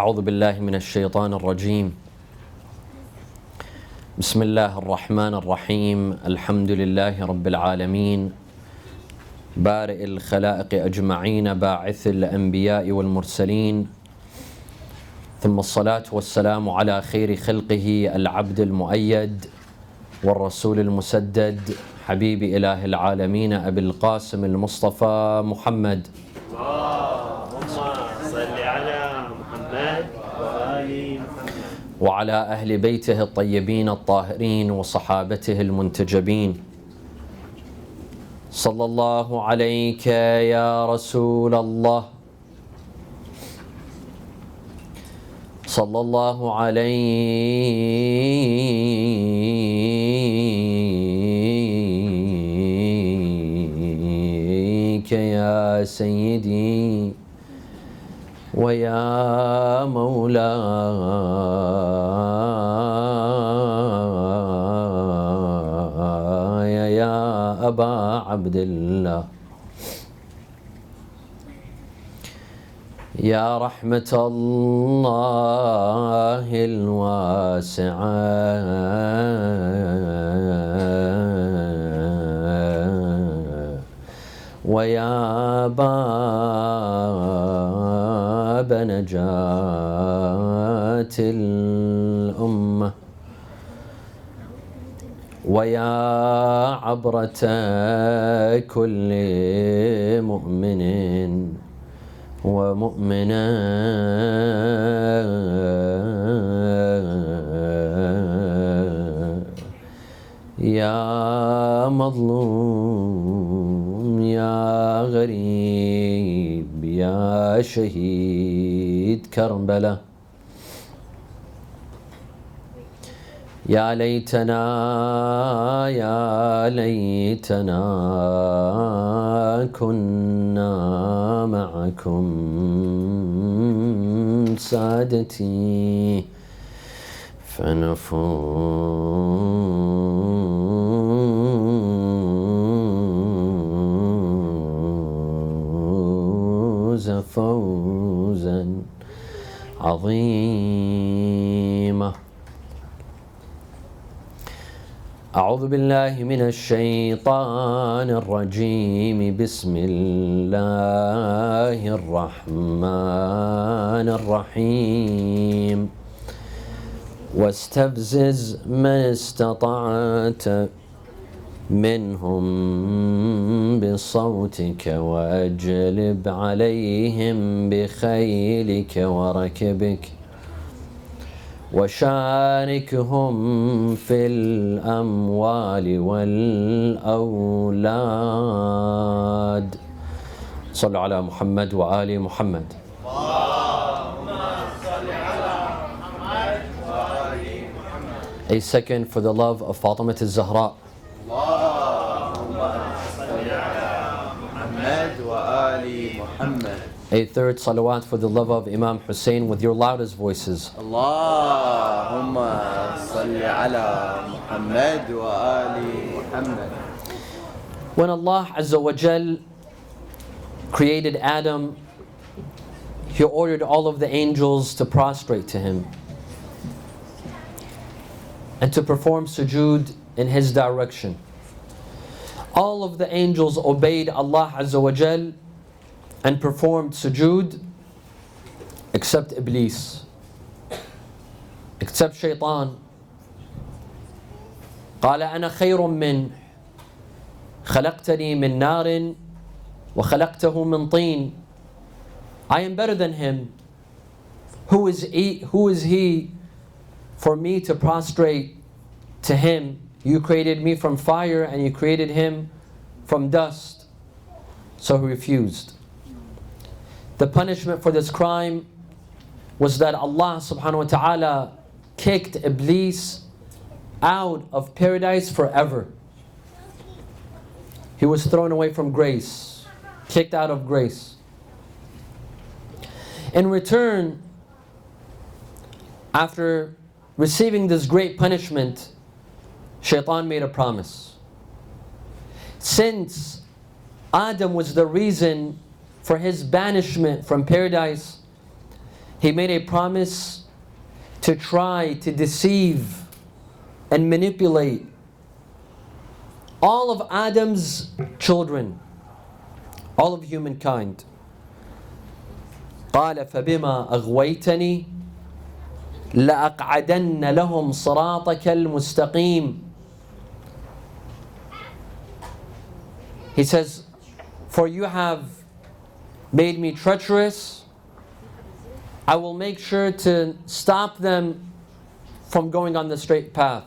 أعوذ بالله من الشيطان الرجيم. بسم الله الرحمن الرحيم. الحمد لله رب العالمين، بارئ الخلائق أجمعين، باعث الأنبياء والمرسلين، ثم الصلاة والسلام على خير خلقه العبد المؤيد والرسول المسدد، حبيب إله العالمين أبي القاسم المصطفى محمد. اللهم صل على محمد وآل محمد وعلى أهل بيته الطيبين الطاهرين وصحابته المنتجبين. صلى الله عليك يا رسول الله، صلى الله عليك يا سيدي ويا مولاي يا أبا عبد الله، يا رحمة الله الواسعة، ويا باب نجاة الأمة، ويا عبرة كل مؤمن ومؤمنة، يا مظلوم يا غريب يا شهيد كربلاء، يا ليتنا يا ليتنا كنا معكم سادتي فنفوز فوزا عظيما. أعوذ بالله من الشيطان الرجيم. بسم الله الرحمن الرحيم. واستفزز من استطعت منهم بصوتك وأجلب عليهم بخيلك وركبك وشاركهم في الأموال والأولاد. صلوا على محمد وآل محمد. اللهم صل على محمد وآل محمد. A second for the love of Fatima al-Zahra. اللهم صل على محمد وآل محمد. A third salawat for the love of Imam Hussein with your loudest voices. اللهم صل على محمد وآل محمد. When Allah Azza wa Jal created Adam, He ordered all of the angels to prostrate to him and to perform sujood in his direction. All of the angels obeyed Allah Azza wa Jal and performed sujood except Iblis, except Shaitan. قال أنا خير منه خلقتني من نار وخلقته من طين. I am better than him. Who is he for me to prostrate to him? You created me from fire and you created him from dust. So he refused. The punishment for this crime was that Allah subhanahu wa ta'ala kicked Iblis out of paradise forever. He was thrown away from grace, kicked out of grace. In return, after receiving this great punishment, Shaitan made a promise. Since Adam was the reason for his banishment from paradise, He made a promise to try to deceive and manipulate all of Adam's children, all of humankind. قال فبما أغويتني لأقعدن لهم صراطك المستقيم. He says, for you have made me treacherous, I will make sure to stop them from going on the straight path.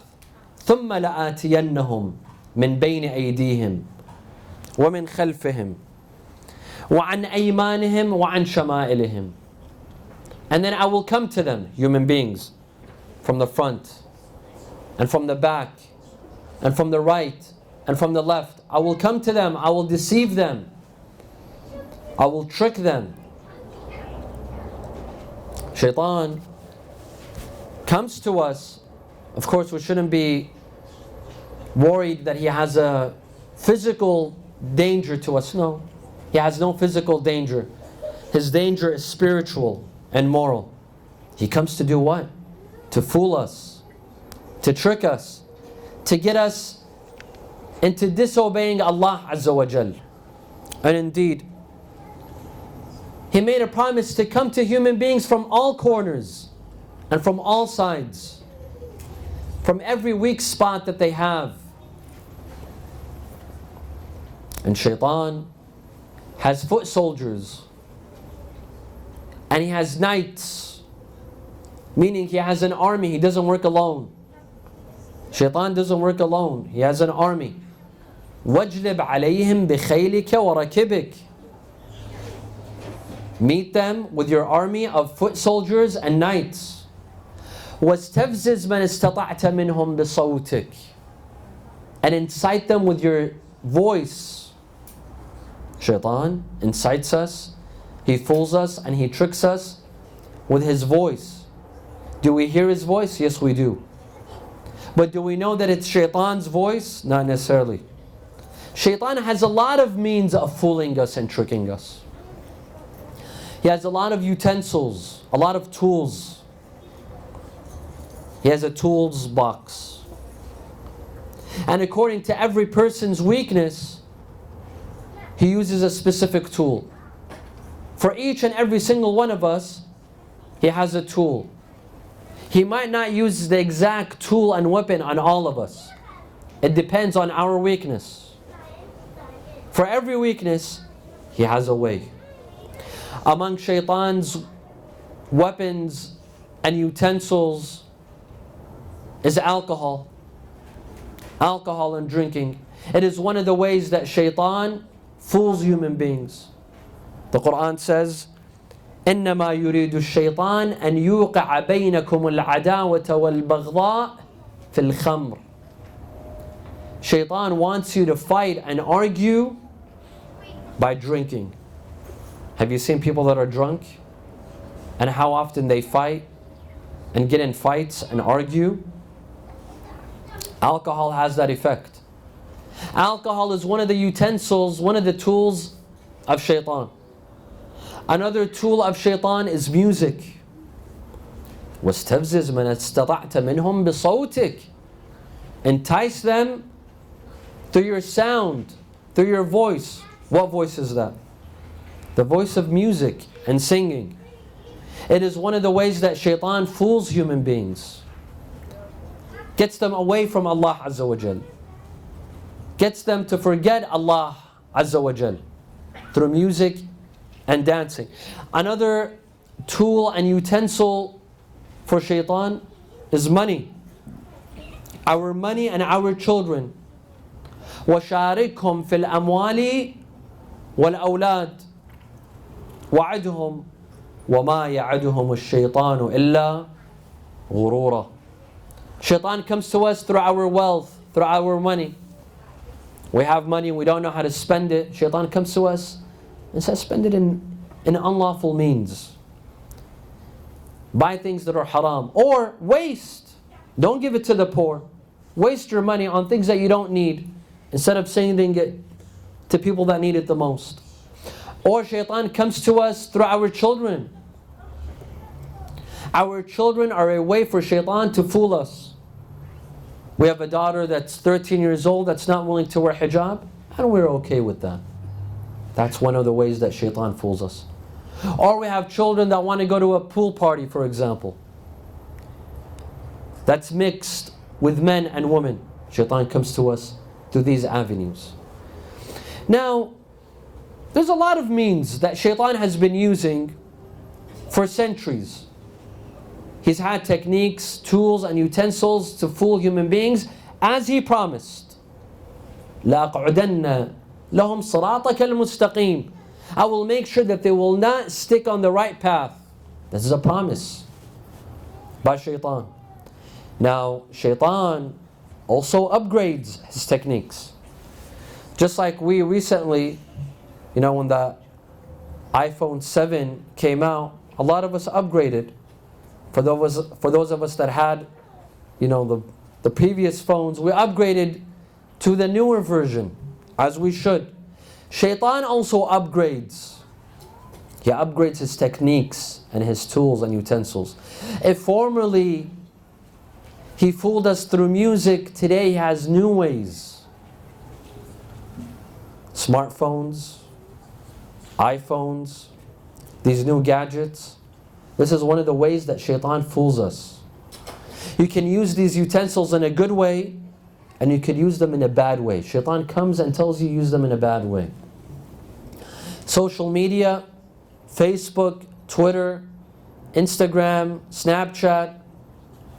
ثم لآتينهم من بين أيديهم ومن خلفهم وعن أيمانهم وعن شمائلهم. And then I will come to them, human beings, from the front and from the back and from the right and from the left. I will come to them, I will deceive them, I will trick them. Shaitan comes to us. Of course, we shouldn't be worried that he has a physical danger to us. No, he has no physical danger. His danger is spiritual and moral. He comes to do what? To fool us, to trick us, to get us into disobeying Allah Azza wa Jal. And indeed, he made a promise to come to human beings from all corners and from all sides, from every weak spot that they have. And Shaitan has foot soldiers, and he has knights, meaning he has an army. He doesn't work alone. Shaitan doesn't work alone. He has an army. وَاجْلِبْ عَلَيْهِمْ بِخَيْلِكَ وَرَكِبِكَ. Meet them with your army of foot soldiers and knights. وَاسْتَفْزِزْ مَنْ اسْتَطَعْتَ مِنْهُمْ بِصَوْتِكَ. And incite them with your voice. Shaitan incites us, he fools us, and he tricks us with his voice. Do we hear his voice? Yes, we do. But do we know that it's Shaitan's voice? Not necessarily. Shaitan has a lot of means of fooling us and tricking us. He has a lot of utensils, a lot of tools. He has a tools box. And according to every person's weakness, he uses a specific tool. For each and every single one of us, he has a tool. He might not use the exact tool and weapon on all of us. It depends on our weakness. For every weakness, he has a way. Among Shaitan's weapons and utensils is alcohol. Alcohol and drinking. It is one of the ways that Shaitan fools human beings. The Quran says, إنما يريد الشيطان أن يوقع بينكم العداوة والبغضاء في الخمر. Shaitan wants you to fight and argue by drinking. Have you seen people that are drunk and how often they fight and get in fights and argue? Alcohol has that effect. Alcohol is one of the utensils, one of the tools of Shaitan. Another tool of Shaitan is music. وَاسْتَفْزِزْ مَنْ اسْتَطَعْتَ مِنْهُمْ بِصَوْتِكَ. Entice them through your sound, through your voice. What voice is that? The voice of music and singing. It is one of the ways that Shaitan fools human beings. Gets them away from Allah Azza wa Jal. Gets them to forget Allah Azza wa Jal through music and dancing. Another tool and utensil for Shaitan is money. Our money and our children. وَشَارِكْهُمْ فِي الْأَمْوَالِ وَالْأَوْلَادِ وَعِدْهُمْ وَمَا يَعِدُهُمُ الشَّيْطَانُ إِلَّا غُرُورًا. Shaitan comes to us through our wealth, through our money. We have money, we don't know how to spend it. Shaitan comes to us and says, spend it in unlawful means. Buy things that are haram. Or waste. Don't give it to the poor. Waste your money on things that you don't need, instead of sending it to people that need it the most. Or Shaitan comes to us through our children. Our children are a way for shaitan to fool us. We have a daughter that's 13 years old that's not willing to wear hijab, and we're okay with that. That's one of the ways that shaitan fools us. Or we have children that want to go to a pool party, for example, that's mixed with men and women. Shaitan comes to us through these avenues. Now, there's a lot of means that shaitan has been using for centuries. He's had techniques, tools, and utensils to fool human beings, as he promised. لَأَقْعُدَنَّ لَهُمْ صِرَاطَكَ الْمُسْتَقِيمِ. I will make sure that they will not stick on the right path. This is a promise by shaitan. Now, shaitan also upgrades his techniques. Just like we recently, when the iPhone 7 came out, a lot of us upgraded. For those of us that had, the previous phones, we upgraded to the newer version, as we should. Shaitan also upgrades. He upgrades his techniques and his tools and utensils. If formerly he fooled us through music, today he has new ways. Smartphones, iPhones, these new gadgets. This is one of the ways that shaitan fools us. You can use these utensils in a good way, and you could use them in a bad way. Shaitan comes and tells you use them in a bad way. Social media, Facebook, Twitter, Instagram, Snapchat,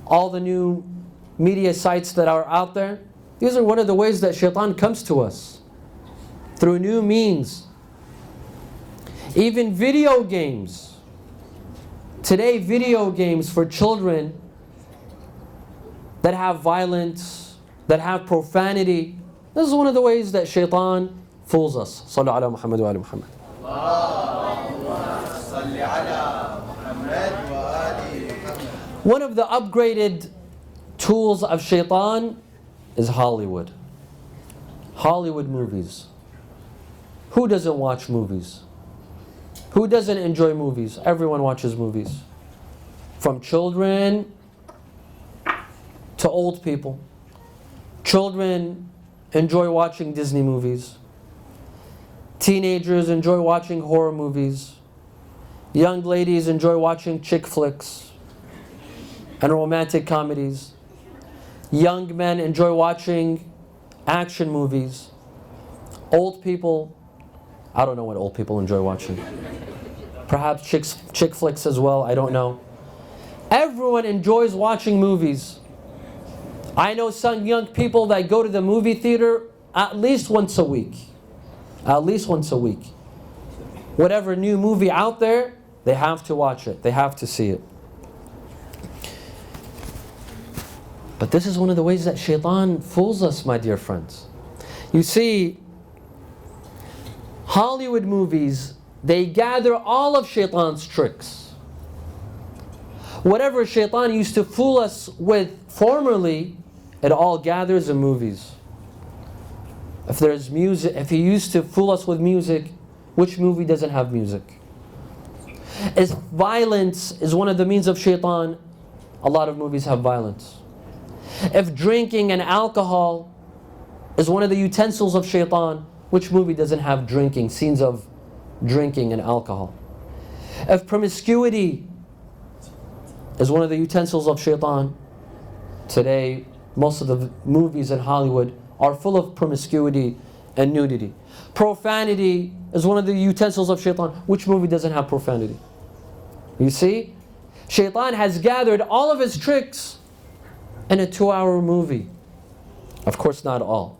all the new media sites that are out there. These are one of the ways that shaitan comes to us, through new means. Even video games. Today, video games for children that have violence, that have profanity. This is one of the ways that shaitan fools us. Sallu ala Muhammad wa ali Muhammad. One of the upgraded tools of shaitan is Hollywood. Hollywood movies. Who doesn't watch movies? Who doesn't enjoy movies? Everyone watches movies. From children to old people. Children enjoy watching Disney movies. Teenagers enjoy watching horror movies. Young ladies enjoy watching chick flicks and romantic comedies. Young men enjoy watching action movies. Old people, I don't know what old people enjoy watching. Perhaps chick flicks as well, I don't know. Everyone enjoys watching movies. I know some young people that go to the movie theater at least once a week. At least once a week. Whatever new movie out there, they have to watch it. They have to see it. But this is one of the ways that shaitan fools us, my dear friends. You see, Hollywood movies, they gather all of shaitan's tricks. Whatever shaitan used to fool us with formerly, it all gathers in movies. If there's music, if he used to fool us with music, which movie doesn't have music? If violence is one of the means of shaitan, a lot of movies have violence. If drinking and alcohol is one of the utensils of shaitan, which movie doesn't have drinking, scenes of drinking and alcohol? If promiscuity is one of the utensils of shaitan, today most of the movies in Hollywood are full of promiscuity and nudity. Profanity is one of the utensils of shaitan. Which movie doesn't have profanity? You see? Shaitan has gathered all of his tricks in a 2-hour movie. Of course, not all.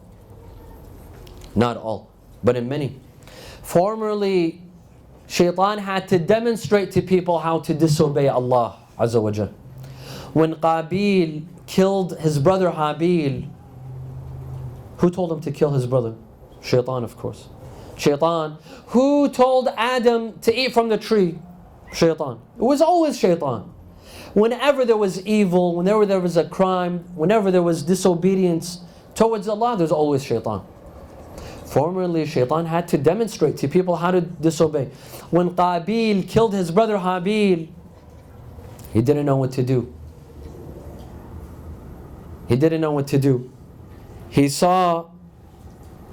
Not all, but in many. Formerly, shaitan had to demonstrate to people how to disobey Allah Azza wa Jal. When Qabil killed his brother Habil, who told him to kill his brother? Shaitan, of course. Shaitan. Who told Adam to eat from the tree? Shaitan. It was always shaitan. Whenever there was evil, whenever there was a crime, whenever there was disobedience towards Allah, there's always shaitan. Formerly, shaitan had to demonstrate to people how to disobey. When Qabil killed his brother Habil, He didn't know what to do. He didn't know what to do. He saw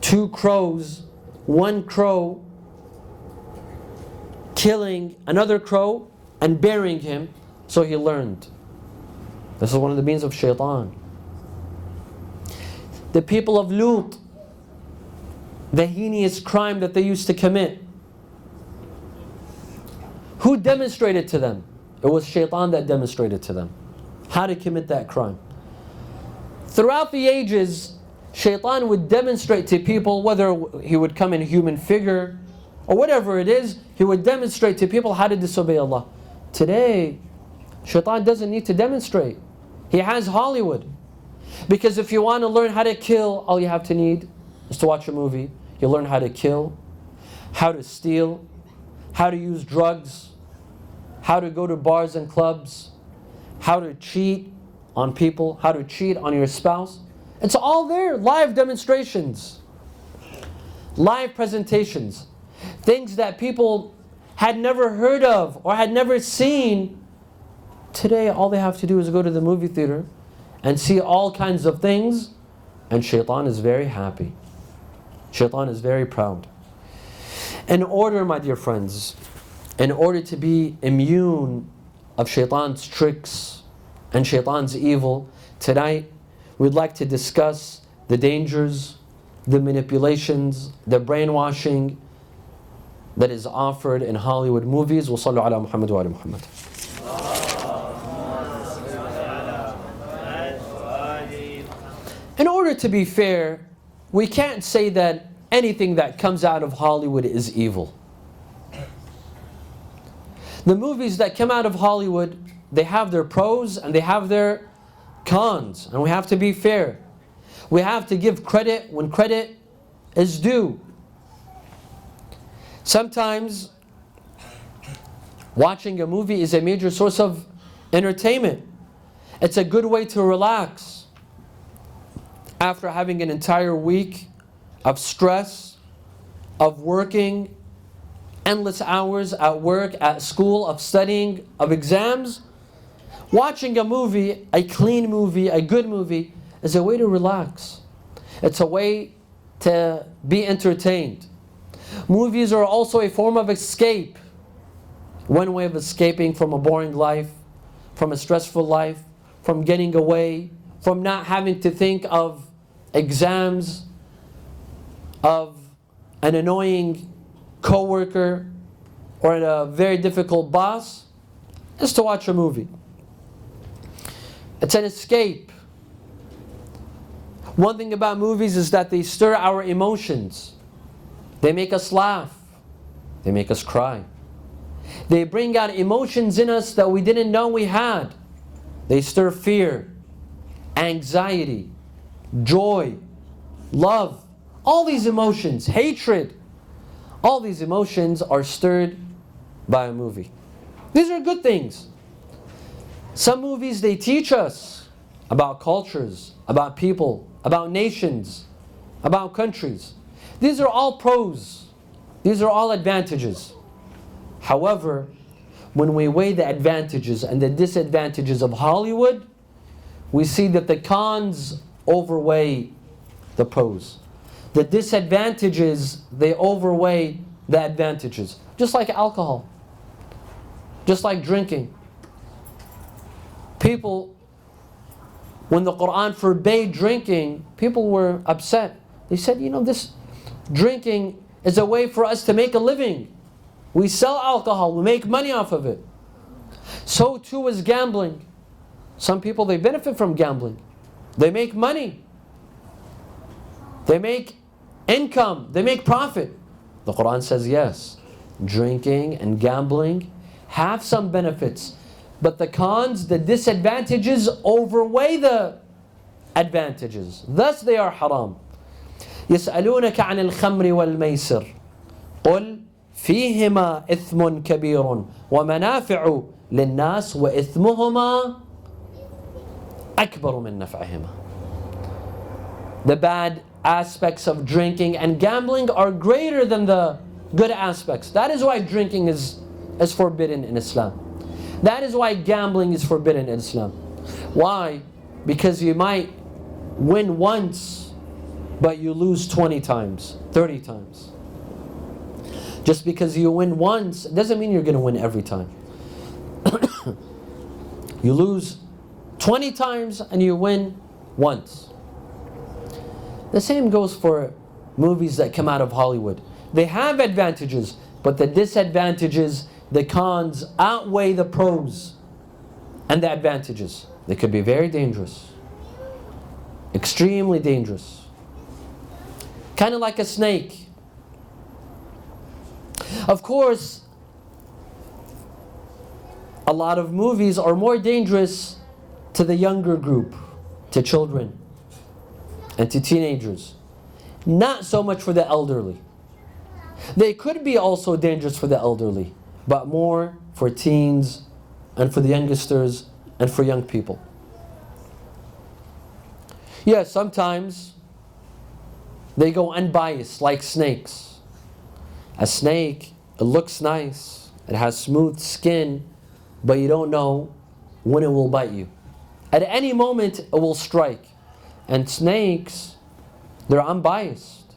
two crows, one crow killing another crow and burying him, so he learned. This is one of the means of shaitan. The people of Lut, the heinous crime that they used to commit, who demonstrated to them? It was shaitan that demonstrated to them how to commit that crime. Throughout the ages, shaitan would demonstrate to people, whether he would come in human figure or whatever it is, he would demonstrate to people how to disobey Allah. Today, shaitan doesn't need to demonstrate. He has Hollywood. Because if you want to learn how to kill, all you have to need is to watch a movie. You learn how to kill, how to steal, how to use drugs, how to go to bars and clubs, how to cheat on people, how to cheat on your spouse. It's all there, live demonstrations, live presentations, things that people had never heard of or had never seen. Today, all they have to do is go to the movie theater and see all kinds of things, and shaitan is very happy. Shaitan is very proud. In order, my dear friends, in order to be immune of shaitan's tricks and shaitan's evil, tonight we'd like to discuss the dangers, the manipulations, the brainwashing that is offered in Hollywood movies. Wa sallu ala Muhammad wa ala Muhammad. In order to be fair, we can't say that anything that comes out of Hollywood is evil. The movies that come out of Hollywood, they have their pros and they have their cons, and we have to be fair. We have to give credit when credit is due. Sometimes watching a movie is a major source of entertainment. It's a good way to relax after having an entire week of stress, of working endless hours at work, at school, of studying, of exams. Watching a movie, a clean movie, a good movie, is a way to relax. It's a way to be entertained. Movies are also a form of escape. One way of escaping from a boring life, from a stressful life, from getting away, from not having to think of exams, of an annoying co-worker or a very difficult boss, is to watch a movie. It's an escape. One thing about movies is that they stir our emotions. They make us laugh. They make us cry. They bring out emotions in us that we didn't know we had. They stir fear, anxiety, joy, love, all these emotions, hatred. All these emotions are stirred by a movie. These are good things. Some movies, they teach us about cultures, about people, about nations, about countries. These are all pros. These are all advantages. However, when we weigh the advantages and the disadvantages of Hollywood, we see that the cons overweigh the pros. The disadvantages, they overweigh the advantages. Just like alcohol. Just like drinking. People, when the Quran forbade drinking, people were upset. They said, this drinking is a way for us to make a living. We sell alcohol, we make money off of it. So too is gambling. Some people, they benefit from gambling. They make money. They make income. They make profit. The Quran says yes, drinking and gambling have some benefits. But the cons, the disadvantages outweigh the advantages. Thus they are haram. يسألونك عن الخمر والميسر قل فيهما إثم كبير ومنافع للناس وإثمهما أكبر من نفعهما. The bad aspects of drinking and gambling are greater than the good aspects. That is why drinking is forbidden in Islam. That is why gambling is forbidden in Islam. Why? Because you might win once, but you lose 20 times, 30 times. Just because you win once doesn't mean you're going to win every time. You lose 20 times and you win once. The same goes for movies that come out of Hollywood. They have advantages, but the disadvantages, the cons, outweigh the pros and the advantages. They could be very dangerous. Extremely dangerous. Kind of like a snake. Of course, a lot of movies are more dangerous to the younger group, to children and to teenagers. Not so much for the elderly. They could be also dangerous for the elderly, but more for teens and for the youngsters and for young people. Yes, sometimes they go unbiased like snakes. A snake, it looks nice, it has smooth skin, but you don't know when it will bite you. At any moment it will strike. And snakes, they're unbiased.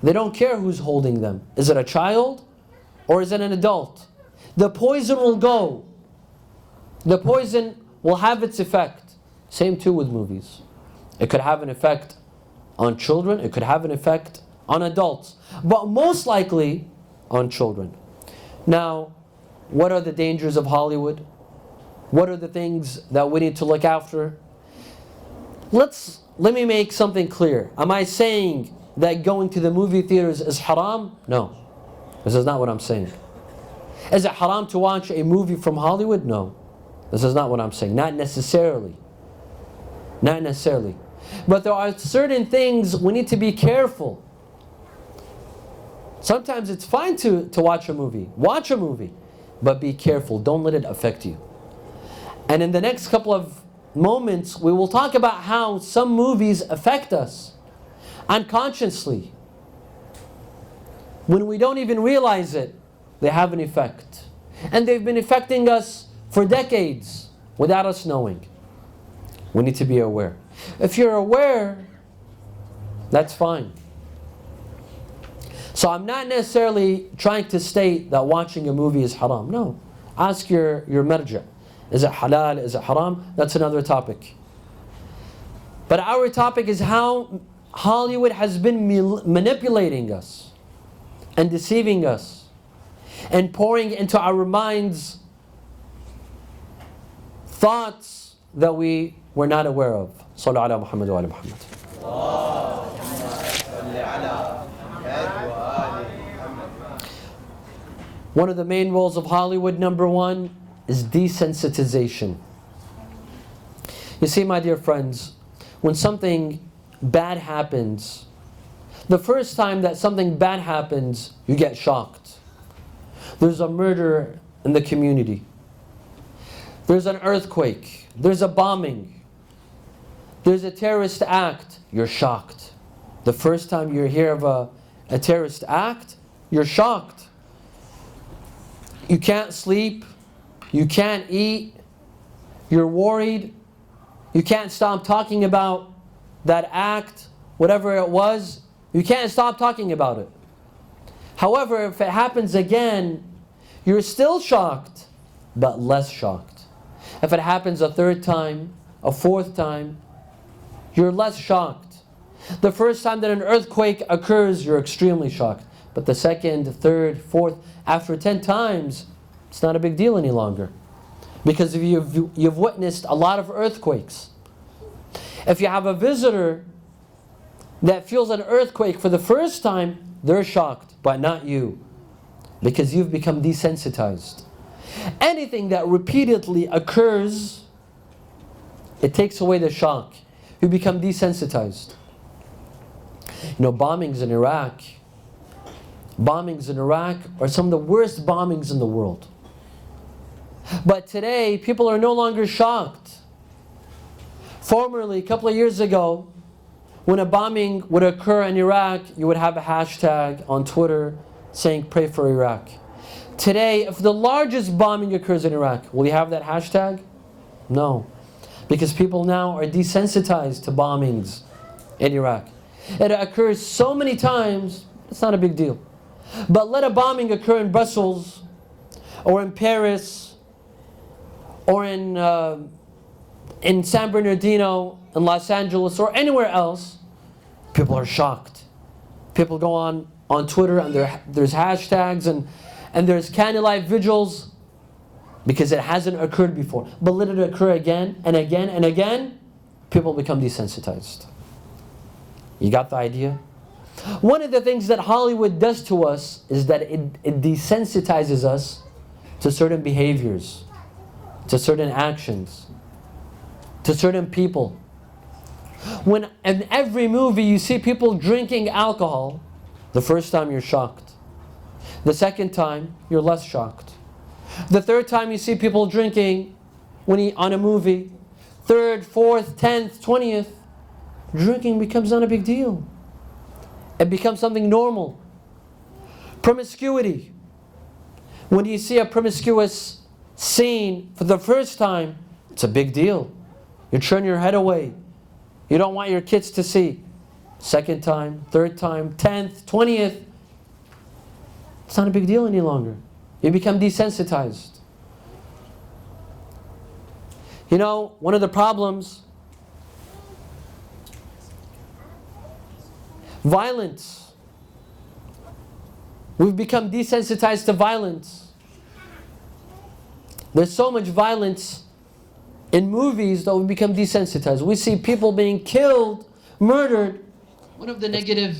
They don't care who's holding them. Is it a child or is it an adult? The poison will go. The poison will have its effect. Same too with movies. It could have an effect on children, it could have an effect on adults, but most likely on children. Now, what are the dangers of Hollywood? What are the things that we need to look after? Let me make something clear. Am I saying that going to the movie theaters is haram? No. This is not what I'm saying. Is it haram to watch a movie from Hollywood? No. This is not what I'm saying. Not necessarily. Not necessarily. But there are certain things we need to be careful. Sometimes it's fine to watch a movie. Watch a movie. But be careful. Don't let it affect you. And in the next couple of moments, we will talk about how some movies affect us unconsciously. When we don't even realize it, they have an effect. And they've been affecting us for decades without us knowing. We need to be aware. If you're aware, that's fine. So I'm not necessarily trying to state that watching a movie is haram. No. Ask your marja. Is it halal? Is it haram? That's another topic. But our topic is how Hollywood has been manipulating us and deceiving us and pouring into our minds thoughts that we were not aware of. Sallu ala Muhammad wa ala Muhammad. One of the main roles of Hollywood, number one, is desensitization. You see, my dear friends, when something bad happens, the first time that something bad happens, you get shocked. There's a murder in the community. There's an earthquake. There's a bombing. There's a terrorist act. You're shocked. The first time you hear of a terrorist act, you're shocked. You can't sleep. You can't eat. You're worried. You can't stop talking about that act, whatever it was. You can't stop talking about it. However, if it happens again, you're still shocked, but less shocked. If it happens a third time, a fourth time, you're less shocked. The first time that an earthquake occurs, you're extremely shocked. But the second, third, fourth, after 10 times, it's not a big deal any longer. Because if you've witnessed a lot of earthquakes. If you have a visitor that feels an earthquake for the first time, they're shocked, but not you. Because you've become desensitized. Anything that repeatedly occurs, it takes away the shock. You become desensitized. You know, bombings in Iraq are some of the worst bombings in the world. But today, people are no longer shocked. Formerly, a couple of years ago, when a bombing would occur in Iraq, you would have a hashtag on Twitter saying, "Pray for Iraq." Today, if the largest bombing occurs in Iraq, will you have that hashtag? No. Because people now are desensitized to bombings in Iraq. It occurs so many times, it's not a big deal. But let a bombing occur in Brussels, or in Paris, or in San Bernardino, in Los Angeles, or anywhere else, people are shocked. People go on Twitter and there's hashtags and there's candlelight vigils because it hasn't occurred before. But let it occur again and again and again, people become desensitized. You got the idea? One of the things that Hollywood does to us is that it desensitizes us to certain behaviors, to certain actions, to certain people. When in every movie you see people drinking alcohol, the first time you're shocked. The second time, you're less shocked. The third time you see people drinking on a movie, third, fourth, 10th, 20th, drinking becomes not a big deal. It becomes something normal. Promiscuity. When you see a promiscuous scene for the first time, it's a big deal. You turn your head away. You don't want your kids to see. Second time, third time, 10th, 20th. It's not a big deal any longer. You become desensitized. You know, one of the problems, violence. We've become desensitized to violence. There's so much violence in movies that we become desensitized. We see people being killed, murdered. One of the negative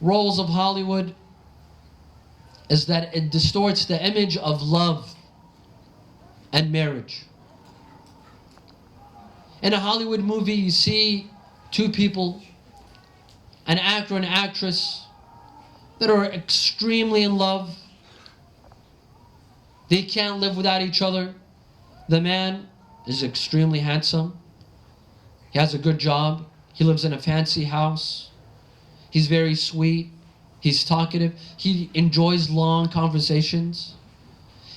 roles of Hollywood is that it distorts the image of love and marriage. In a Hollywood movie, you see two people, an actor and actress, that are extremely in love. They can't live without each other. The man is extremely handsome. He has a good job. He lives in a fancy house. He's very sweet. He's talkative. He enjoys long conversations.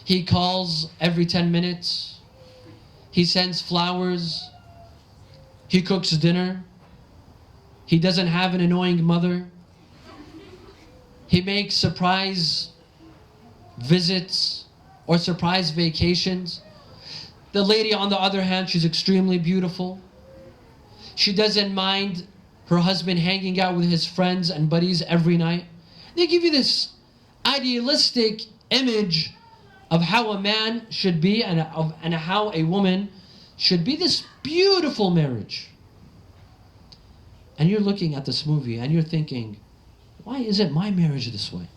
He calls every 10 minutes. He sends flowers. He cooks dinner. He doesn't have an annoying mother. He makes surprise visits or surprise vacations. The lady, on the other hand, she's extremely beautiful. She doesn't mind her husband hanging out with his friends and buddies every night. They give you this idealistic image of how a man should be and how a woman should be, this beautiful marriage. And you're looking at this movie and you're thinking, why isn't my marriage this way?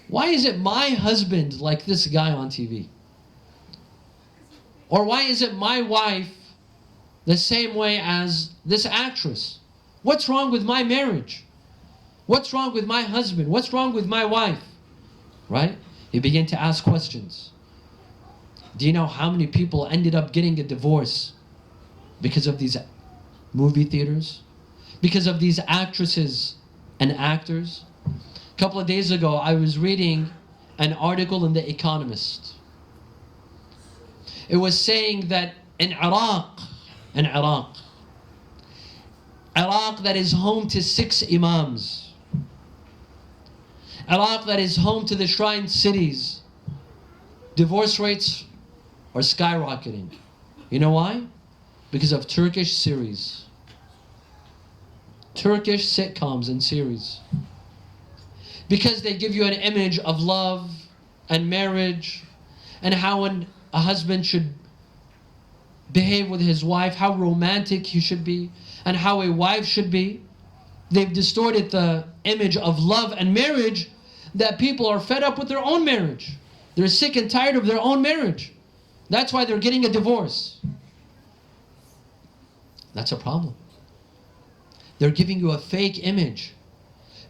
Why isn't my husband like this guy on TV? Or why isn't my wife the same way as this actress? What's wrong with my marriage? What's wrong with my husband? What's wrong with my wife? Right? You begin to ask questions. Do you know how many people ended up getting a divorce because of these movie theaters? Because of these actresses and actors? A couple of days ago, I was reading an article in The Economist. It was saying that in Iraq, Iraq that is home to 6 imams, Iraq that is home to the shrine cities, divorce rates are skyrocketing. You know why? Because of Turkish series. Turkish sitcoms and series. Because they give you an image of love and marriage and how a husband should behave with his wife, how romantic he should be, and how a wife should be. They've distorted the image of love and marriage, that people are fed up with their own marriage. They're sick and tired of their own marriage. That's why they're getting a divorce. That's a problem. They're giving you a fake image.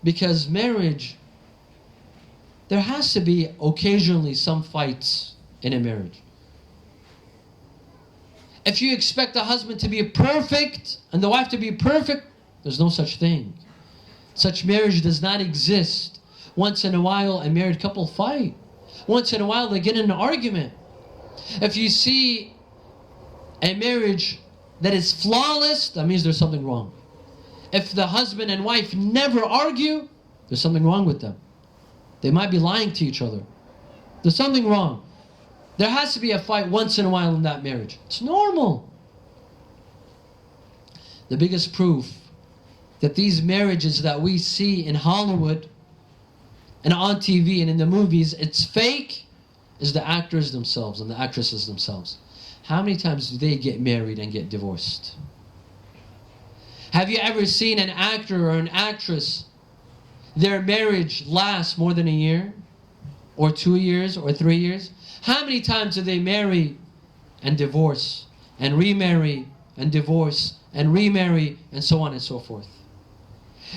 Because marriage, there has to be occasionally some fights in a marriage. If you expect the husband to be perfect and the wife to be perfect, there's no such thing. Such marriage does not exist. Once in a while, a married couple fight. Once in a while, they get in an argument. If you see a marriage that is flawless, that means there's something wrong. If the husband and wife never argue, there's something wrong with them. They might be lying to each other. There's something wrong. There has to be a fight once in a while in that marriage. It's normal. The biggest proof that these marriages that we see in Hollywood and on TV and in the movies, it's fake, is the actors themselves and the actresses themselves. How many times do they get married and get divorced? Have you ever seen an actor or an actress, their marriage last more than a year? Or 2 years or 3 years? How many times do they marry and divorce and remarry and divorce and remarry and so on and so forth?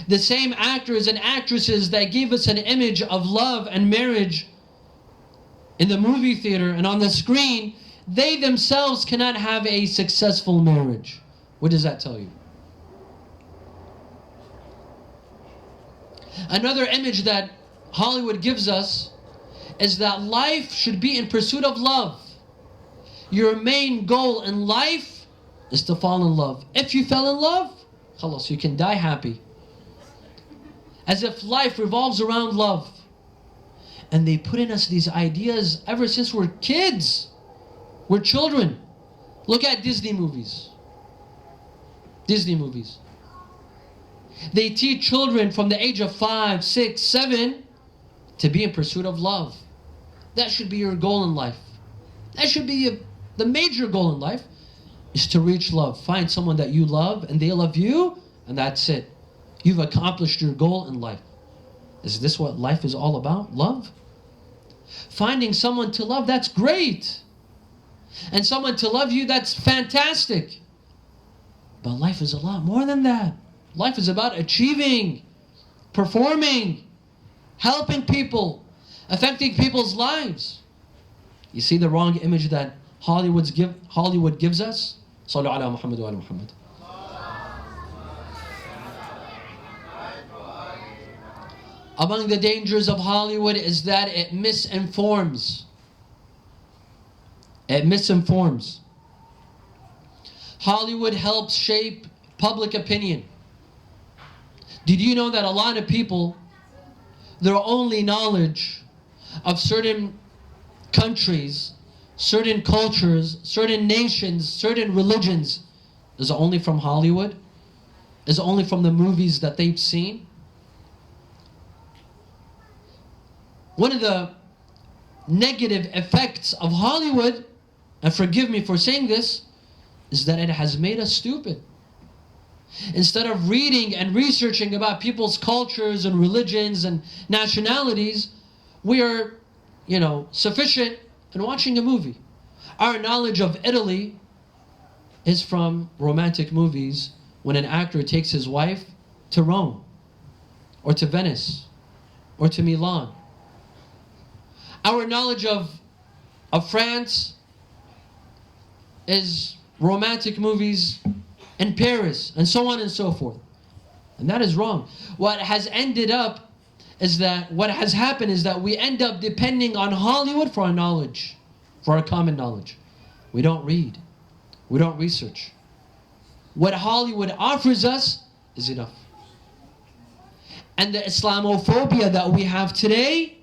The same actors and actresses that gave us an image of love and marriage in the movie theater and on the screen, they themselves cannot have a successful marriage. What does that tell you? Another image that Hollywood gives us is that life should be in pursuit of love. Your main goal in life is to fall in love. If you fell in love, khalas, you can die happy. As if life revolves around love. And they put in us these ideas ever since we're kids. We're children. Look at Disney movies. Disney movies. They teach children from the age of 5, 6, 7 to be in pursuit of love. That should be your goal in life. That should be the major goal in life, is to reach love. Find someone that you love and they love you, and that's it. You've accomplished your goal in life. Is this what life is all about? Love? Finding someone to love, that's great. And someone to love you, that's fantastic. But life is a lot more than that. Life is about achieving, performing, helping people, affecting people's lives. You see the wrong image that Hollywood gives us? Sallu ala Muhammad wa ala Muhammad. Among the dangers of Hollywood is that it misinforms. It misinforms. Hollywood helps shape public opinion. Did you know that a lot of people, their only knowledge of certain countries, certain cultures, certain nations, certain religions is only from Hollywood? Is only from the movies that they've seen? One of the negative effects of Hollywood, and forgive me for saying this, is that it has made us stupid. Instead of reading and researching about people's cultures and religions and nationalities, we are, sufficient in watching a movie. Our knowledge of Italy is from romantic movies when an actor takes his wife to Rome, or to Venice, or to Milan. Our knowledge of France is romantic movies in Paris, and so on and so forth. And that is wrong. What has happened is that we end up depending on Hollywood for our knowledge, for our common knowledge. We don't read. We don't research. What Hollywood offers us is enough. And the Islamophobia that we have today,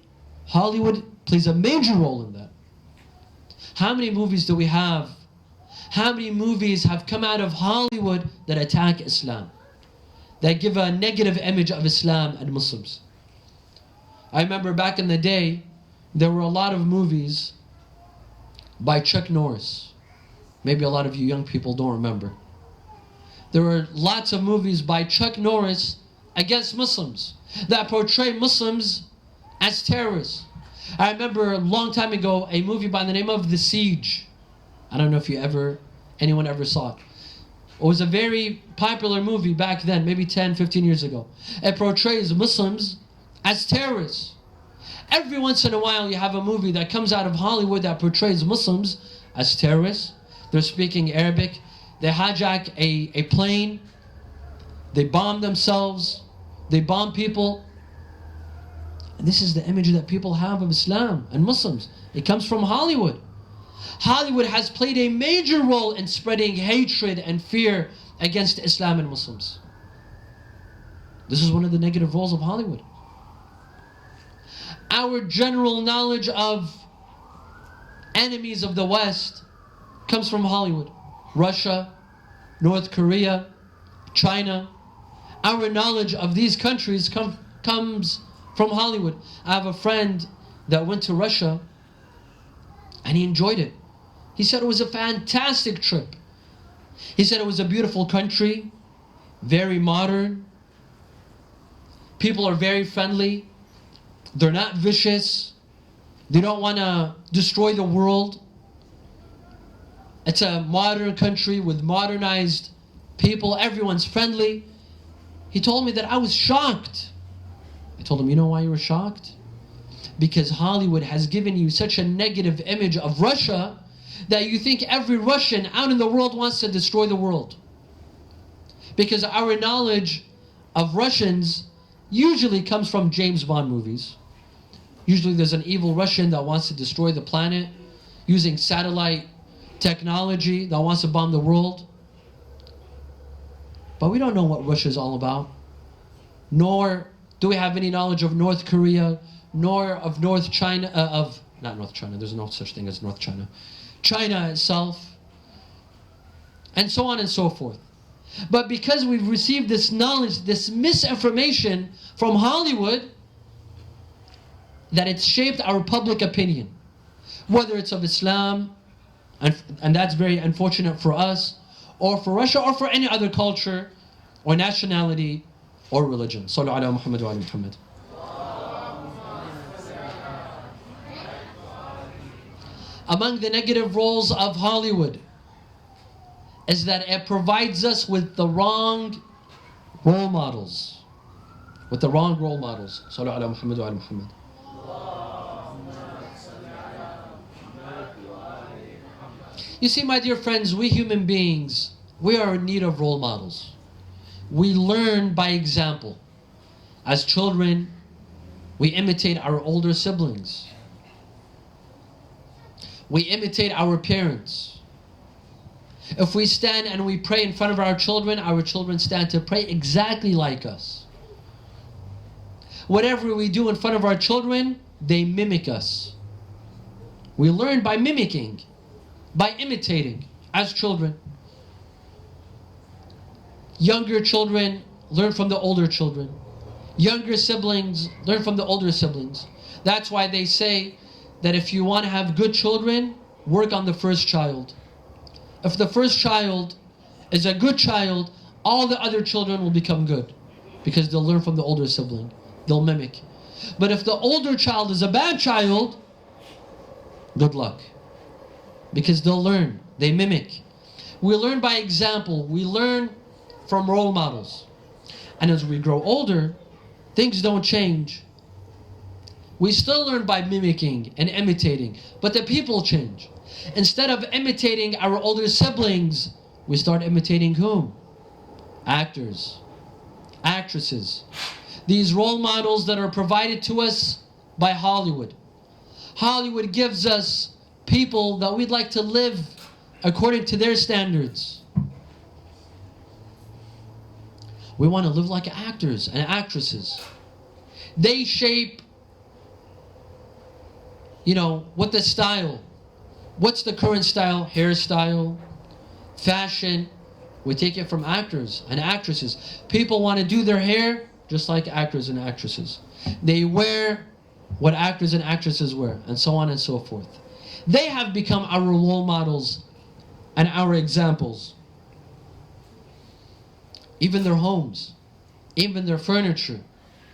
Hollywood plays a major role in that. How many movies do we have? How many movies have come out of Hollywood that attack Islam? That give a negative image of Islam and Muslims? I remember back in the day, there were a lot of movies by Chuck Norris. Maybe a lot of you young people don't remember. There were lots of movies by Chuck Norris against Muslims that portray Muslims as terrorists. I remember a long time ago a movie by the name of The Siege. I don't know if anyone ever saw it. It was a very popular movie back then, maybe 10, 15 years ago. It portrays Muslims as terrorists. Every once in a while you have a movie that comes out of Hollywood that portrays Muslims as terrorists. They're speaking Arabic. They hijack a plane. They bomb themselves. They bomb people. This is the image that people have of Islam and Muslims. It comes from Hollywood. Hollywood has played a major role in spreading hatred and fear against Islam and Muslims. This is one of the negative roles of Hollywood. Our general knowledge of enemies of the West comes from Hollywood. Russia, North Korea, China. Our knowledge of these countries comes from Hollywood. I have a friend that went to Russia and he enjoyed it. He said it was a fantastic trip. He said it was a beautiful country, very modern. People are very friendly. They're not vicious. They don't want to destroy the world. It's a modern country with modernized people. Everyone's friendly. He told me that I was shocked. I told him, you know why you were shocked? Because Hollywood has given you such a negative image of Russia that you think every Russian out in the world wants to destroy the world. Because our knowledge of Russians usually comes from James Bond movies. Usually there's an evil Russian that wants to destroy the planet using satellite technology that wants to bomb the world. But we don't know what Russia is all about. Nor do we have any knowledge of North Korea, nor of North China, not North China, there's no such thing as North China. China itself, and so on and so forth. But because we've received this knowledge, this misinformation from Hollywood, that it's shaped our public opinion, whether it's of Islam, and that's very unfortunate for us, or for Russia, or for any other culture, or nationality, or religion. Sallu ala Muhammad wa ala Muhammad. Among the negative roles of Hollywood is that it provides us with the wrong role models. With the wrong role models. Sallu ala Muhammad wa ala Muhammad. You see, my dear friends, we human beings, we are in need of role models. We learn by example. As children, we imitate our older siblings. We imitate our parents. If we stand and we pray in front of our children stand to pray exactly like us. Whatever we do in front of our children, they mimic us. We learn by mimicking, by imitating as children. Younger children learn from the older children. Younger siblings learn from the older siblings. That's why they say that if you want to have good children, work on the first child. If the first child is a good child, all the other children will become good because they'll learn from the older sibling. They'll mimic. But if the older child is a bad child, good luck. Because they'll learn. They mimic. We learn by example. We learn from role models. And as we grow older, things don't change. We still learn by mimicking and imitating, but the people change. Instead of imitating our older siblings, we start imitating whom? Actors, actresses. These role models that are provided to us by Hollywood. Hollywood gives us people that we'd like to live according to their standards. We want to live like actors and actresses. They shape, what the style. What's the current style? Hairstyle, fashion. We take it from actors and actresses. People want to do their hair just like actors and actresses. They wear what actors and actresses wear, and so on and so forth. They have become our role models and our examples. Even their homes, even their furniture,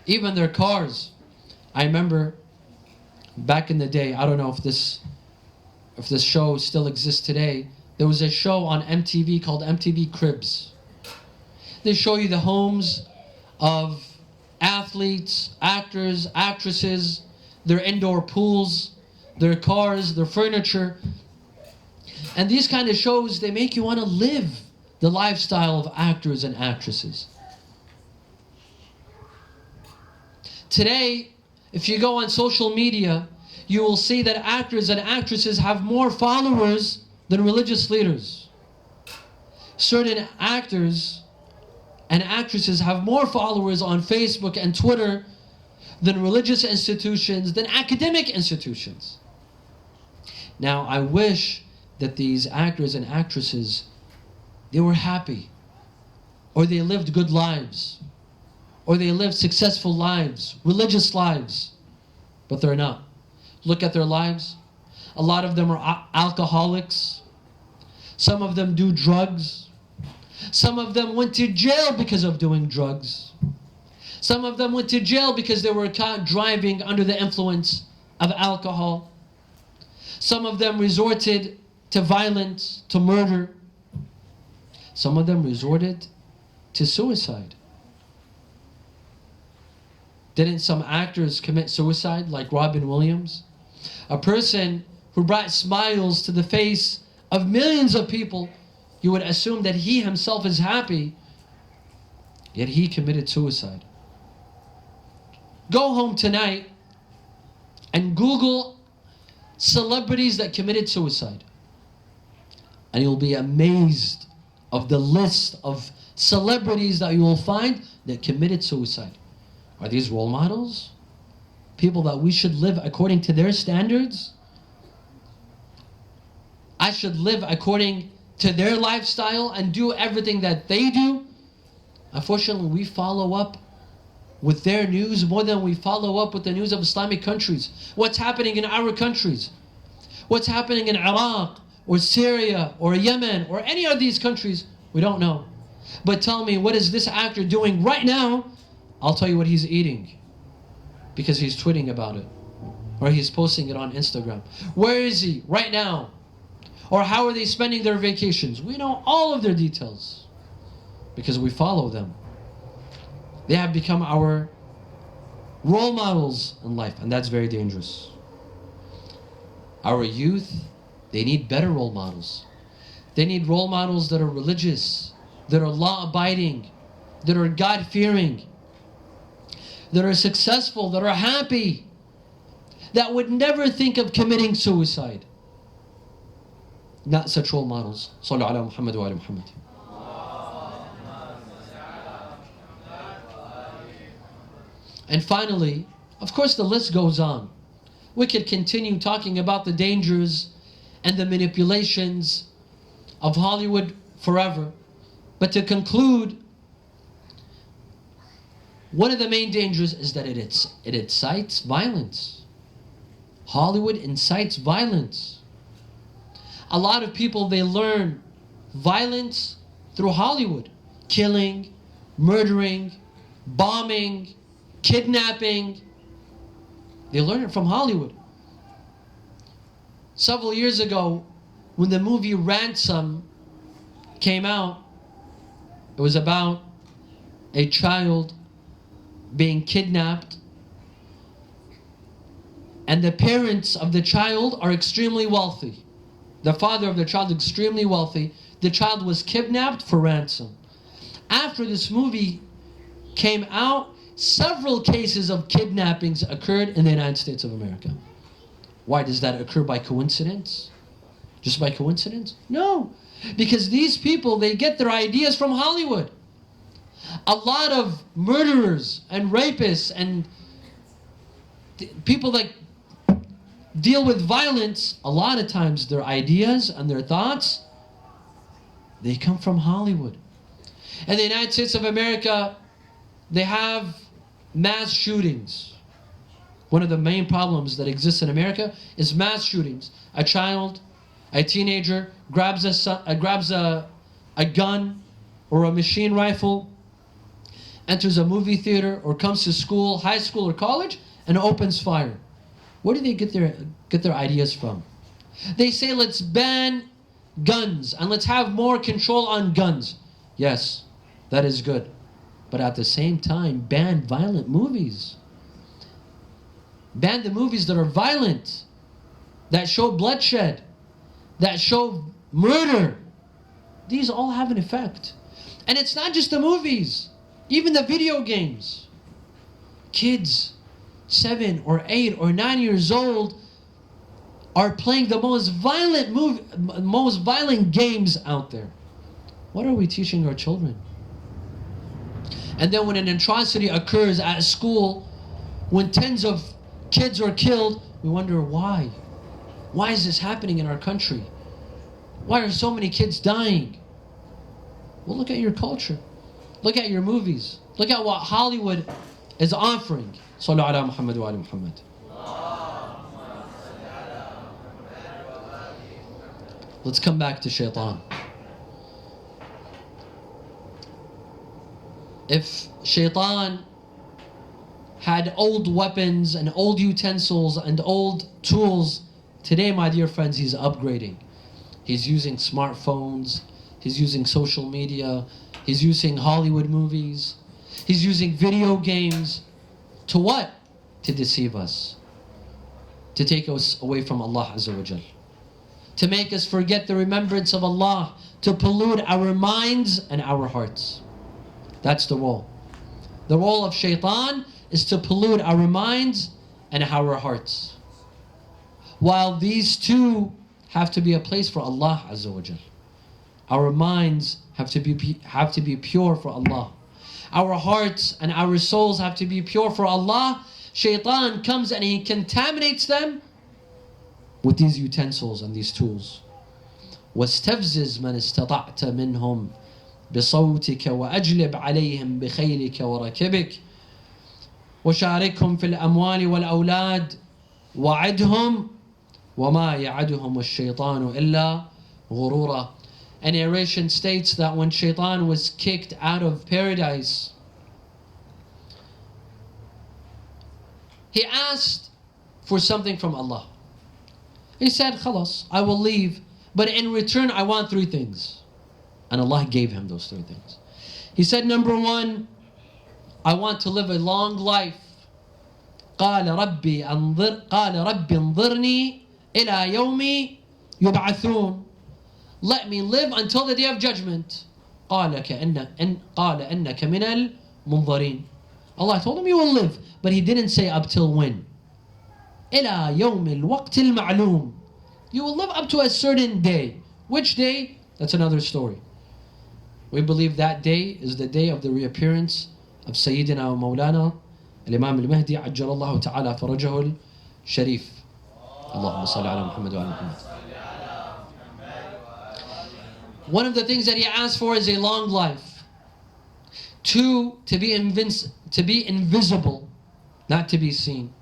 even their cars. I remember back in the day, I don't know if this show still exists today, there was a show on MTV called MTV Cribs. They show you the homes of athletes, actors, actresses, their indoor pools, their cars, their furniture. And these kind of shows, they make you want to live the lifestyle of actors and actresses. Today, If you go on social media, you will see that actors and actresses have more followers than religious leaders. Certain actors and actresses have more followers on Facebook and Twitter than religious institutions, than academic institutions. Now, I wish that these actors and actresses, they were happy, or they lived good lives, or they lived successful lives, religious lives, but they're not. Look at their lives. A lot of them are alcoholics. Some of them do drugs. Some of them went to jail because of doing drugs. Some of them went to jail because they were caught driving under the influence of alcohol. Some of them resorted to violence, to murder. Some of them resorted to suicide. Didn't some actors commit suicide, like Robin Williams? A person who brought smiles to the face of millions of people, you would assume that he himself is happy, yet he committed suicide. Go home tonight and Google celebrities that committed suicide, and you'll be amazed of the list of celebrities that you will find that committed suicide. Are these role models? People that we should live according to their standards? I should live according to their lifestyle and do everything that they do? Unfortunately, we follow up with their news more than we follow up with the news of Islamic countries. What's happening in our countries? What's happening in Iraq or Syria or Yemen or any of these countries? We don't know. But tell me, what is this actor doing right now? I'll tell you what he's eating, because he's tweeting about it, or he's posting it on Instagram. Where is he right now? Or how are they spending their vacations? We know all of their details because we follow them. They have become our role models in life, and that's very dangerous. Our youth, they need better role models. They need role models that are religious, that are law-abiding, that are God-fearing, that are successful, that are happy, that would never think of committing suicide. Not such role models. Sallu ala Muhammad wa ala Muhammad. And finally, of course the list goes on. We could continue talking about the dangers and the manipulations of Hollywood forever. But to conclude, one of the main dangers is that it incites violence. Hollywood incites violence. A lot of people, they learn violence through Hollywood. Killing, murdering, bombing, kidnapping. They learn it from Hollywood. Several years ago, when the movie Ransom came out, it was about a child being kidnapped, and the parents of the child are extremely wealthy. The father of the child is extremely wealthy. The child was kidnapped for ransom. After this movie came out, several cases of kidnappings occurred in the United States of America. Why does that occur? By coincidence? Just by coincidence? No. Because these people, they get their ideas from Hollywood. A lot of murderers and rapists and people that deal with violence, a lot of times their ideas and their thoughts, they come from Hollywood. In the United States of America, they have mass shootings. One of the main problems that exists in America is mass shootings. A child, a teenager grabs a gun or a machine rifle, enters a movie theater or comes to school, high school or college, and opens fire. Where do they get their ideas from? They say, let's ban guns and let's have more control on guns. Yes, that is good. But at the same time, ban violent movies. Ban the movies that are violent, that show bloodshed, that show murder. These all have an effect. And it's not just the movies, even the video games. Kids, 7 or 8 or 9 years old are playing the most violent games out there. What are we teaching our children? And then when an atrocity occurs at school, when tens of kids are killed, we wonder why. Why is this happening in our country? Why are so many kids dying? Well, look at your culture. Look at your movies. Look at what Hollywood is offering. Sallu ala Muhammad wa ali Muhammad. Let's come back to shaitan. If shaitan had old weapons and old utensils and old tools, today, my dear friends, he's upgrading. He's using smartphones. He's using social media. He's using Hollywood movies. He's using video games. To what? To deceive us. To take us away from Allah Azza wa Jal. To make us forget the remembrance of Allah. To pollute our minds and our hearts. That's the role. The role of shaitan is to pollute our minds and our hearts. While these two have to be a place for Allah Azza wa Jal. Our minds have to be pure for Allah. Our hearts and our souls have to be pure for Allah. Shaitan comes and he contaminates them with these utensils and these tools. واستفزز من استطعت منهم بصوتك وأجلب عليهم بخيلك وركبك وشاركهم في الأموال والأولاد وعدهم وما يعدهم الشيطان إلا غرورا. A narration states that when shaitan was kicked out of paradise, he asked for something from Allah. He said, Khalas, I will leave, but in return I want 3 things. And Allah gave him those 3 things. He said, number 1, I want to live a long life. قال ربي انظرني إلى يوم يبعثون. Let me live until the day of judgment. قال إنك من المنظرين. Allah told him you will live, but he didn't say up till when. إلى يوم الوقت المعلوم. You will live up to a certain day. Which day? That's another story. We believe that day is the day of the reappearance of Sayyidina wa Mawlana Al-Imam Al-Mahdi عجل الله تعالى فرجه الشريف. اللهم صل على محمد وعلى محمد. One of the things that he asked for is a long life. 2, to be invisible, not to be seen.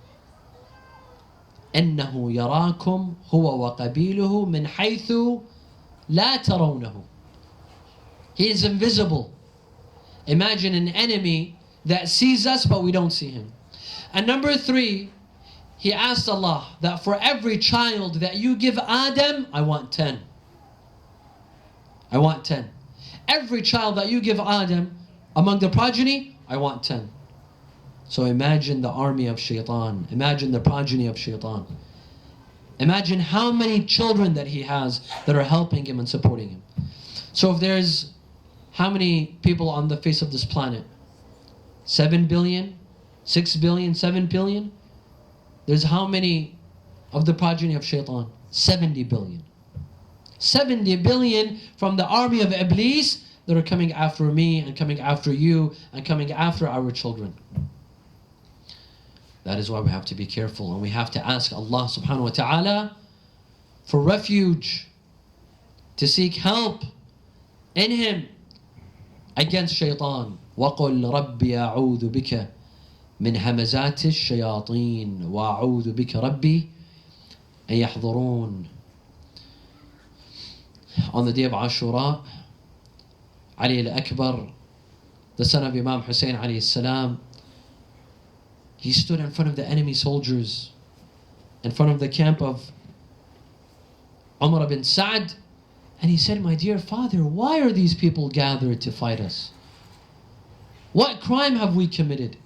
إنه يراكم هو وقبيله من حيث لا ترونه. He is invisible. Imagine an enemy that sees us but we don't see him. And number 3, he asked Allah that for every child that you give Adam, I want 10. I want 10. Every child that you give Adam among the progeny, I want 10. So imagine the army of shaitan. Imagine the progeny of shaitan. Imagine how many children that he has that are helping him and supporting him. So if there's how many people on the face of this planet? 7 billion? 6 billion? 7 billion? There's how many of the progeny of shaitan? 70 billion. 70 billion from the army of Iblis that are coming after me and coming after you and coming after our children. That is why we have to be careful and we have to ask Allah subhanahu wa ta'ala for refuge, to seek help in Him against shaitan. وَقُلْ رَبِّ أَعُوذُ بِكَ مِنْ هَمَزَاتِ الشَّيَاطِينِ وَأَعُوذُ بِكَ رَبِّ أَنْ يَحْضُرُونَ. On the day of Ashura, Ali al-Akbar, the son of Imam Hussein alayhi salam, he stood in front of the enemy soldiers, in front of the camp of Umar bin Sa'd, and he said, my dear father, why are these people gathered to fight us? What crime have we committed?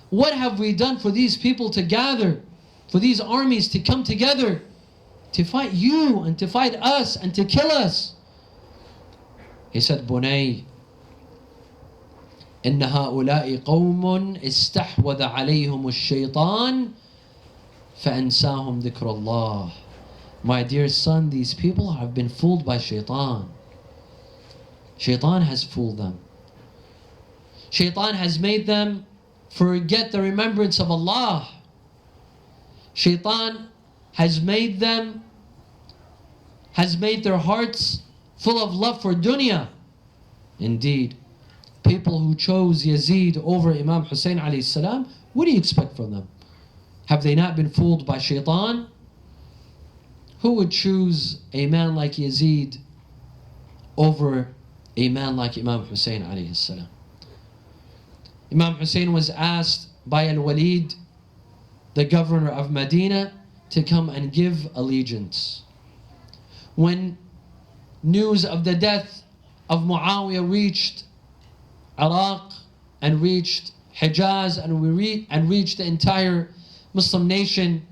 What have we done for these people to gather, for these armies to come together, to fight you and to fight us and to kill us? He said, Bunay, إن هؤلاء قوم استحوذ عليهم الشيطان فأنساهم ذكر الله. My dear son, these people have been fooled by shaitan. Shaitan has fooled them. Shaitan has made them forget the remembrance of Allah. Shaitan has made their hearts full of love for dunya. Indeed, people who chose Yazid over Imam Hussein alayhi salam, what do you expect from them? Have they not been fooled by shaitan? Who would choose a man like Yazid over a man like Imam Hussein alayhi salam? Imam Hussein was asked by Al-Walid, the governor of Medina, to come and give allegiance. When news of the death of Muawiyah reached Iraq and reached Hijaz and reached the entire Muslim nation,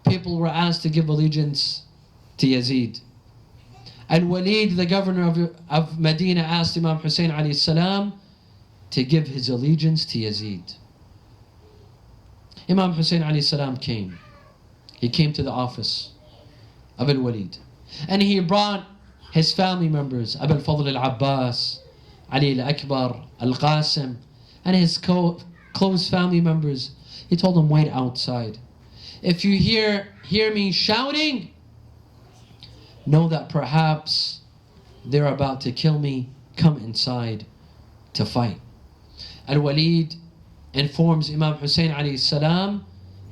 people were asked to give allegiance to Yazid. Al-Walid, the governor of Medina, asked Imam Hussein alayhi salam to give his allegiance to Yazid. Imam Hussein alayhi salam came. He came to the office of Al-Walid. And he brought his family members, Abu al-Fadl al-Abbas, Ali al-Akbar, al-Qasim, and his close family members. He told them, wait outside. If you hear me shouting, know that perhaps they're about to kill me. Come inside to fight. Al-Walid informs Imam Hussein alayhi salam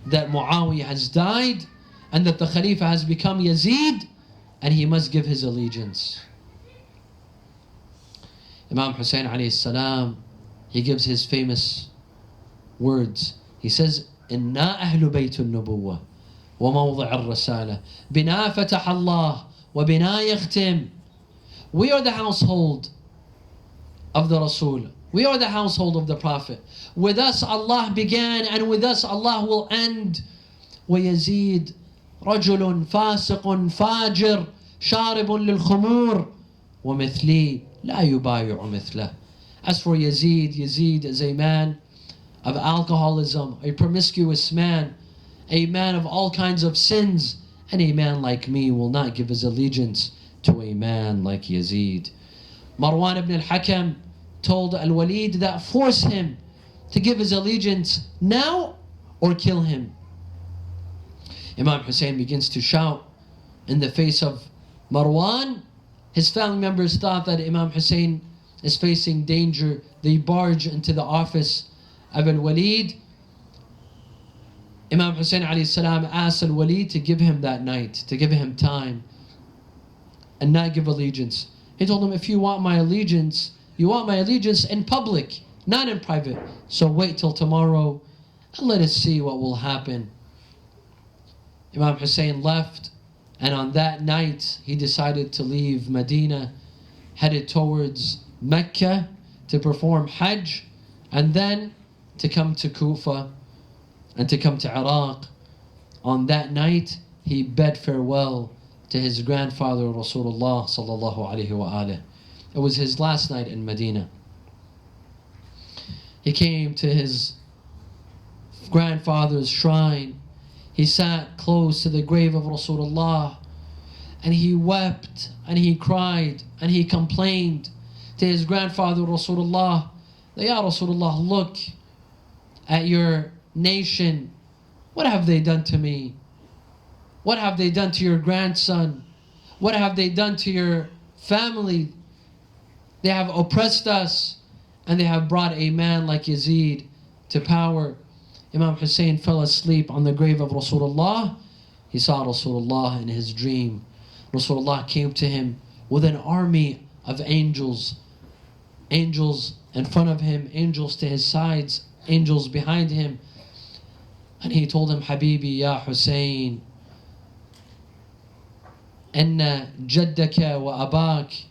that Muawiyah has died and that the Khalifa has become Yazid and he must give his allegiance. Imam Hussein alayhi salam, he gives his famous words. He says, إِنَّا أَهْلُ بَيْتُ النُّبُوَّةِ وَمَوْضِعَ الرَّسَالَةِ بِنَا فَتَحَ اللَّهُ وَبِنَا يَخْتِمُ. We are the household of the Rasul. We are the household of the Prophet. With us Allah began and with us Allah will end. وَيَزِيد رَجُلٌ فَاسِقٌ فَاجِرٌ شَارِبٌ لِلْخُمُورِ وَمِثْلِي لَا يُبَايِعُ مِثْلَهُ. As for Yazid is a man of alcoholism, a promiscuous man, a man of all kinds of sins, and a man like me will not give his allegiance to a man like Yazid. Marwan ibn al-Hakam told Al-Walid that force him to give his allegiance now or kill him. Imam Hussein begins to shout in the face of Marwan. His family members thought that Imam Hussein is facing danger. They barge into the office of Al-Walid. Imam Hussein alayhi salam asked Al-Walid to give him that night, to give him time and not give allegiance. He told him, if you want my allegiance, you want my allegiance in public, not in private. So wait till tomorrow and let us see what will happen. Imam Hussein left, and on that night he decided to leave Medina, headed towards Mecca to perform Hajj, and then to come to Kufa and to come to Iraq. On that night he bid farewell to his grandfather Rasulullah sallallahu alaihi wasallam. It was his last night in Medina. He came to his grandfather's shrine. He sat close to the grave of Rasulullah and he wept and he cried and he complained to his grandfather Rasulullah that, Ya Rasulullah, look at your nation. What have they done to me? What have they done to your grandson? What have they done to your family? They have oppressed us and they have brought a man like Yazid to power. Imam Hussein fell asleep on the grave of Rasulullah. He saw Rasulullah in his dream. Rasulullah came to him with an army of angels. Angels in front of him, angels to his sides, angels behind him. And he told him, Habibi ya Hussein, Inna jaddaka wa abak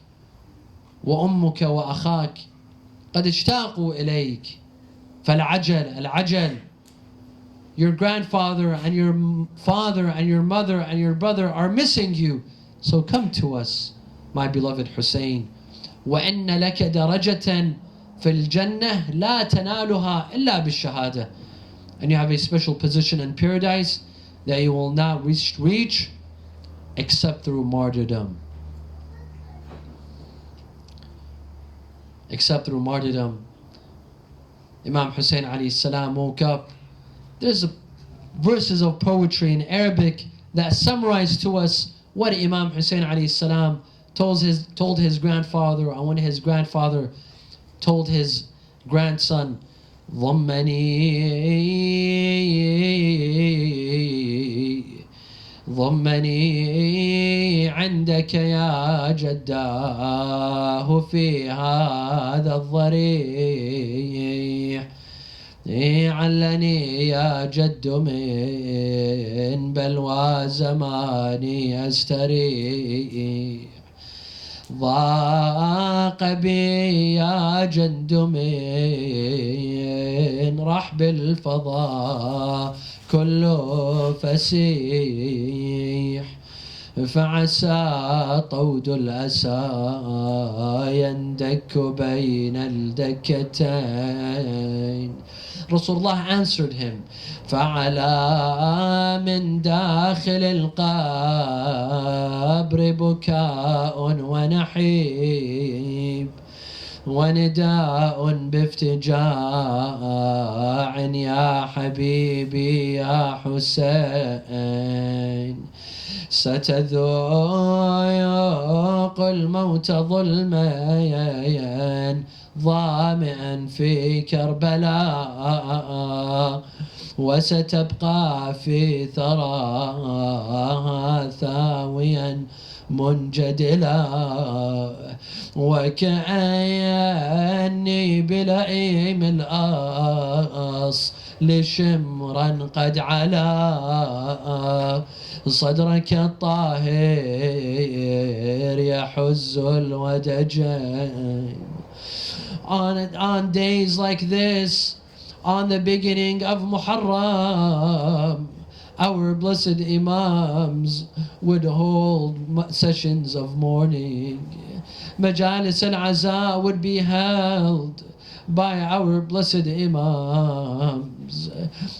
wa ummuka wa akhak qad ishtaqu ilayk fal'ajal. Your grandfather and your father and your mother and your brother are missing you. So come to us, my beloved Hussein. وَإِنَّ لَكَ دَرَجَةً في الجنة لا تنالها إلا بالشهادة. And you have a special position in paradise that you will not reach except through martyrdom. Except through martyrdom. Imam Hussein alayhi salam woke up. There's verses of poetry in Arabic that summarize to us what Imam Hussein alayhi salam told his grandfather, and when his grandfather told his grandson, ضمني عندك يا جداه في هذا الضريح علني يا جد من بلوى زماني أستريح ضاق بي يا جد من رحب الفضاء كل فسيح فعسى طود الأسى يندك بين الدكتين. Rasulullah answered him, فعلى من داخل القبر بكاء ونحيب ونداء بافتجاع يا حبيبي يا حسين ستذوق الموت ظلميا ظامئا في كربلاء وستبقى في ثراها ثاويا منجدلا وكأني بلئيم الأصل شمرا قد علا صدرك الطاهر يحز الودجين. On days like this, on the beginning of Muharram, our blessed Imams would hold sessions of mourning. Majalis al-Aza would be held by our blessed Imams.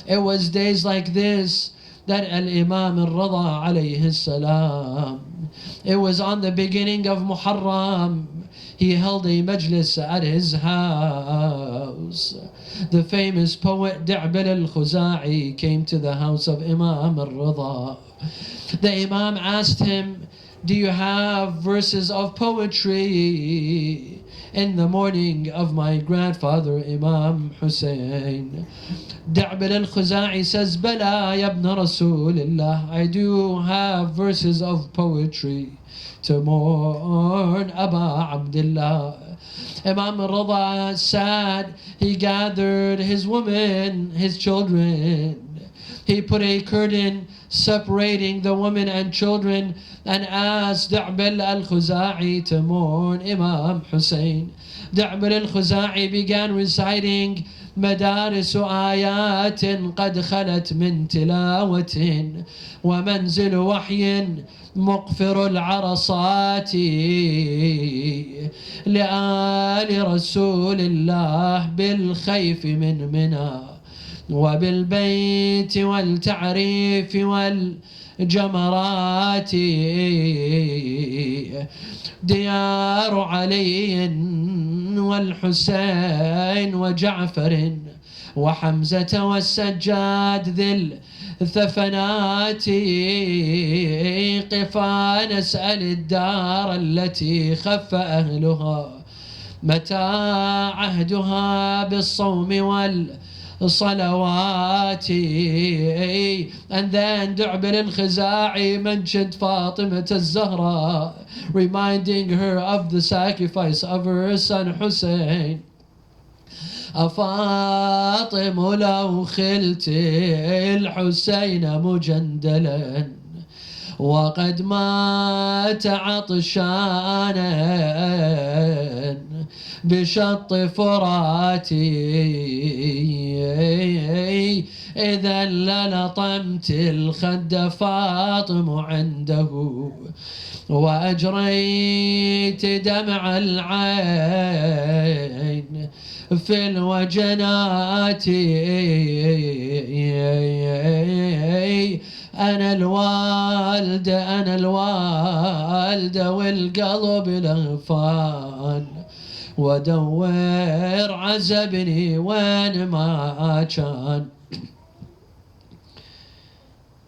It was days like this that Al-Imam al-Rada alayhi salam, it was on the beginning of Muharram, he held a majlis at his house. The famous poet Da'bil al-Khuza'i came to the house of Imam al-Rada. The Imam asked him, do you have verses of poetry in the morning of my grandfather Imam Hussein? Da'bil al-Khuza'i says, Bala ya ibn Rasulillah, I do have verses of poetry to mourn Aba Abdullah. Imam al-Rada said he gathered his women, his children. He put a curtain separating the women and children and asked Da'bil al-Khuza'i to mourn Imam Hussein. Da'bil al-Khuza'i began reciting مدارس آيات قد خلت من تلاوة ومنزل وحي مقفر العرصات لآل رسول الله بالخيف من منى وبالبيت والتعريف والجمرات ديار علي والحسين وجعفر وحمزة والسجاد ذي الثفنات قفا نسأل الدار التي خف أهلها متى عهدها بالصوم والصلوات. And then Da'bil al-Khuza'i mentioned Fatima al-Zahra, reminding her of the sacrifice of her son Hussein. أفاطم لو خلت الحسين مجندلا وقد مات عطشانا بشط فراتي إذا للطمت الخد فاطم عنده وأجريت دمع العين في الوجنات. أنا الوالد أنا الوالد والقلب لغفان ودور عزبني وين ما كان.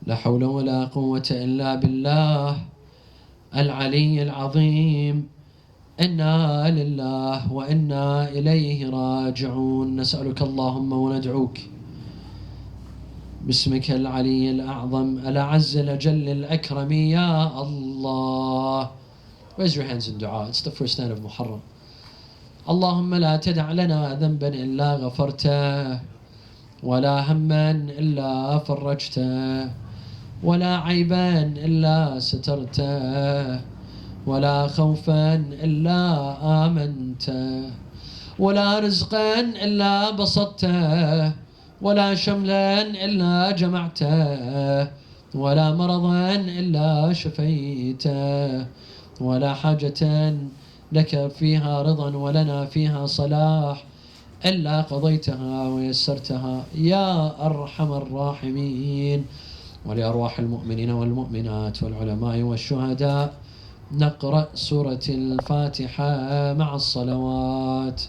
لا حول ولا قوة إلا بالله العلي العظيم. إنا لله وإنا إليه راجعون. نسألك اللهم وندعوك باسمك العلي الأعظم الأعز الأجل الأكرم يا الله. Raise your hands in dua. It's the first night of Muharram. اللهم لا تدع لنا ذنبا إلا غفرته ولا هما إلا فرجته ولا عيبا إلا سترته ولا خوفا إلا آمنته ولا رزقا إلا بسطته ولا شملا إلا جمعته ولا مرضا إلا شفيته ولا حاجة لك فيها رضا ولنا فيها صلاح إلا قضيتها ويسرتها يا أرحم الراحمين. ولأرواح المؤمنين والمؤمنات والعلماء والشهداء نقرأ سورة الفاتحة مع الصلوات.